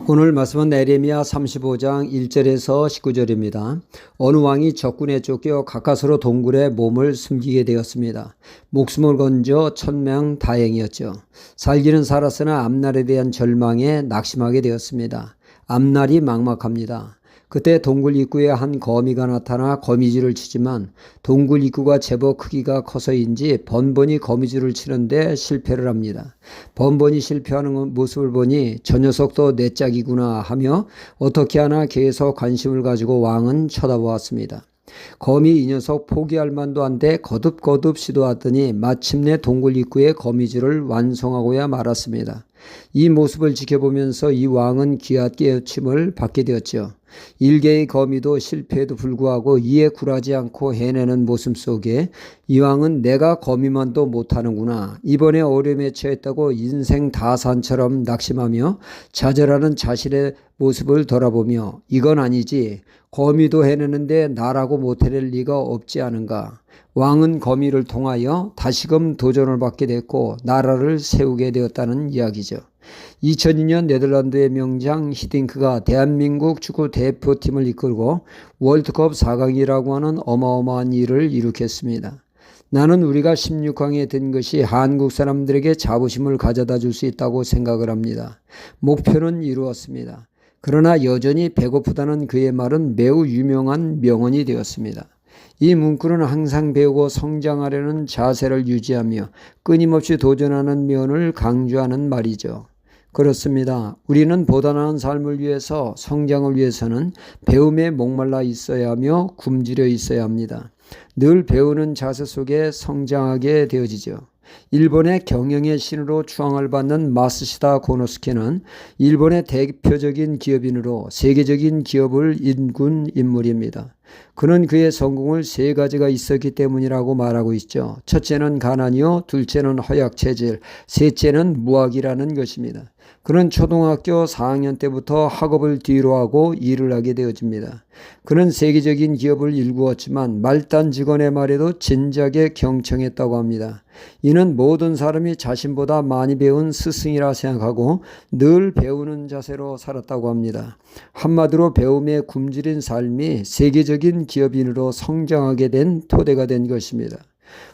오늘 말씀은 에레미야 35장 1절에서 19절입니다. 어느 왕이 적군에 쫓겨 가까스로 동굴에 몸을 숨기게 되었습니다. 목숨을 건져 천명 다행이었죠. 살기는 살았으나 앞날에 대한 절망에 낙심하게 되었습니다. 앞날이 막막합니다. 그때 동굴 입구에 한 거미가 나타나 거미줄을 치지만 동굴 입구가 제법 크기가 커서인지 번번이 거미줄을 치는데 실패를 합니다. 번번이 실패하는 모습을 보니 저 녀석도 내 짝이구나 하며 어떻게 하나 계속 관심을 가지고 왕은 쳐다보았습니다. 거미 이 녀석 포기할 만도 한데 거듭거듭 시도하더니 마침내 동굴 입구에 거미줄을 완성하고야 말았습니다. 이 모습을 지켜보면서 이 왕은 귀한 깨우침을 받게 되었죠. 일개의 거미도 실패에도 불구하고 이에 굴하지 않고 해내는 모습 속에 이 왕은 내가 거미만도 못하는구나, 이번에 어려움에 처했다고 인생 다산처럼 낙심하며 좌절하는 자신의 모습을 돌아보며 이건 아니지, 거미도 해내는데 나라고 못해낼 리가 없지 않은가. 왕은 거미를 통하여 다시금 도전을 받게 됐고 나라를 세우게 되었다는 이야기죠. 2002년 네덜란드의 명장 히딩크가 대한민국 축구 대표팀을 이끌고 월드컵 4강이라고 하는 어마어마한 일을 일으켰습니다. 나는 우리가 16강에 든 것이 한국 사람들에게 자부심을 가져다 줄 수 있다고 생각을 합니다. 목표는 이루었습니다. 그러나 여전히 배고프다는 그의 말은 매우 유명한 명언이 되었습니다. 이 문구는 항상 배우고 성장하려는 자세를 유지하며 끊임없이 도전하는 면을 강조하는 말이죠. 그렇습니다. 우리는 보다 나은 삶을 위해서, 성장을 위해서는 배움에 목말라 있어야 하며 굶주려 있어야 합니다. 늘 배우는 자세 속에 성장하게 되어지죠. 일본의 경영의 신으로 추앙을 받는 마쓰시다 고노스케는 일본의 대표적인 기업인으로 세계적인 기업을 이끈 인물입니다. 그는 그의 성공을 세 가지가 있었기 때문이라고 말하고 있죠. 첫째는 가난이요, 둘째는 허약체질, 셋째는 무학이라는 것입니다. 그는 초등학교 4학년 때부터 학업을 뒤로 하고 일을 하게 되어집니다. 그는 세계적인 기업을 일구었지만 말단 직원의 말에도 진작에 경청했다고 합니다. 이는 모든 사람이 자신보다 많이 배운 스승이라 생각하고 늘 배우는 자세로 살았다고 합니다. 한마디로 배움에 굶주린 삶이 세계적인 기업인으로 성장하게 된 토대가 된 것입니다.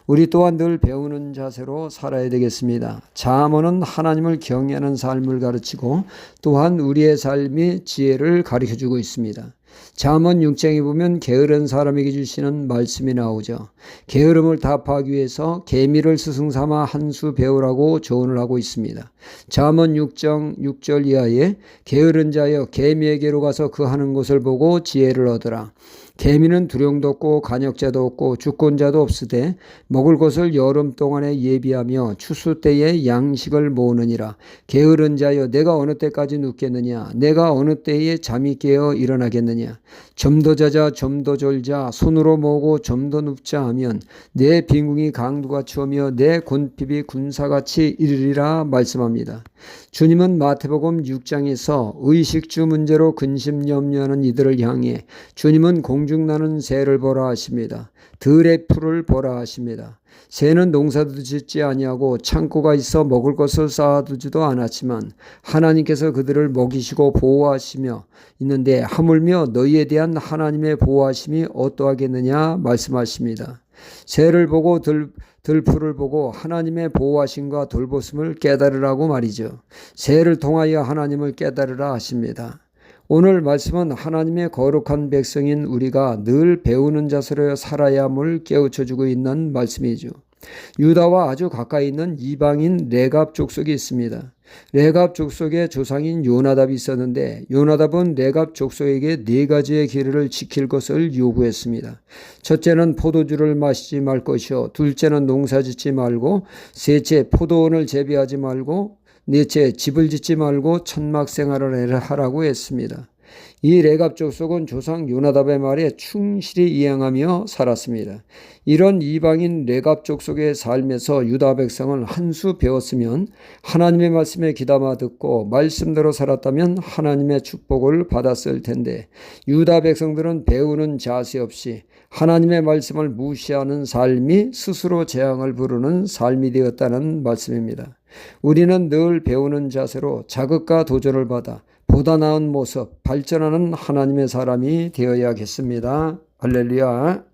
우리 또한 늘 배우는 자세로 살아야 되겠습니다. 잠언은 하나님을 경외하는 삶을 가르치고 또한 우리의 삶이 지혜를 가르쳐주고 있습니다. 잠언 6장에 보면 게으른 사람에게 주시는 말씀이 나오죠. 게으름을 타파하기 위해서 개미를 스승 삼아 한 수 배우라고 조언을 하고 있습니다. 잠언 6장 6절 이하에 게으른 자여 개미에게로 가서 그 하는 것을 보고 지혜를 얻으라. 개미는 두령도 없고 간역자도 없고 주권자도 없으되 먹을 것을 여름 동안에 예비하며 추수 때에 양식을 모으느니라. 게으른 자여 내가 어느 때까지 눕겠느냐, 내가 어느 때에 잠이 깨어 일어나겠느냐. 좀 더 자자 좀 더 졸자, 손으로 모으고 좀 더 눕자 하면 내 빈궁이 강도같이 오며 내 곤핍이 군사같이 이르리라 말씀합니다. 주님은 마태복음 6장에서 의식주 문제로 근심염려하는 이들을 향해 주님은 공중나는 새를 보라 하십니다. 들의 풀을 보라 하십니다. 새는 농사도 짓지 아니하고 창고가 있어 먹을 것을 쌓아두지도 않았지만 하나님께서 그들을 먹이시고 보호하시며 있는데 하물며 너희에 대한 하나님의 보호하심이 어떠하겠느냐 말씀하십니다. 새를 보고 들풀을 보고 하나님의 보호하심과 돌보심을 깨달으라고 말이죠. 새를 통하여 하나님을 깨달으라 하십니다. 오늘 말씀은 하나님의 거룩한 백성인 우리가 늘 배우는 자세로 살아야 함을 깨우쳐주고 있는 말씀이죠. 유다와 아주 가까이 있는 이방인 레갑 족속이 있습니다. 레갑 족속의 조상인 요나답이 있었는데 요나답은 레갑 족속에게 네 가지의 계율을 지킬 것을 요구했습니다. 첫째는 포도주를 마시지 말 것이요, 둘째는 농사짓지 말고, 셋째 포도원을 재배하지 말고, 넷째 집을 짓지 말고 천막 생활을 하라고 했습니다. 이 레갑 족속은 조상 요나답의 말에 충실히 이행하며 살았습니다. 이런 이방인 레갑 족속의 삶에서 유다 백성은 한 수 배웠으면 하나님의 말씀에 귀담아 듣고 말씀대로 살았다면 하나님의 축복을 받았을 텐데 유다 백성들은 배우는 자세 없이 하나님의 말씀을 무시하는 삶이 스스로 재앙을 부르는 삶이 되었다는 말씀입니다. 우리는 늘 배우는 자세로 자극과 도전을 받아 보다 나은 모습, 발전하는 하나님의 사람이 되어야겠습니다. 할렐루야.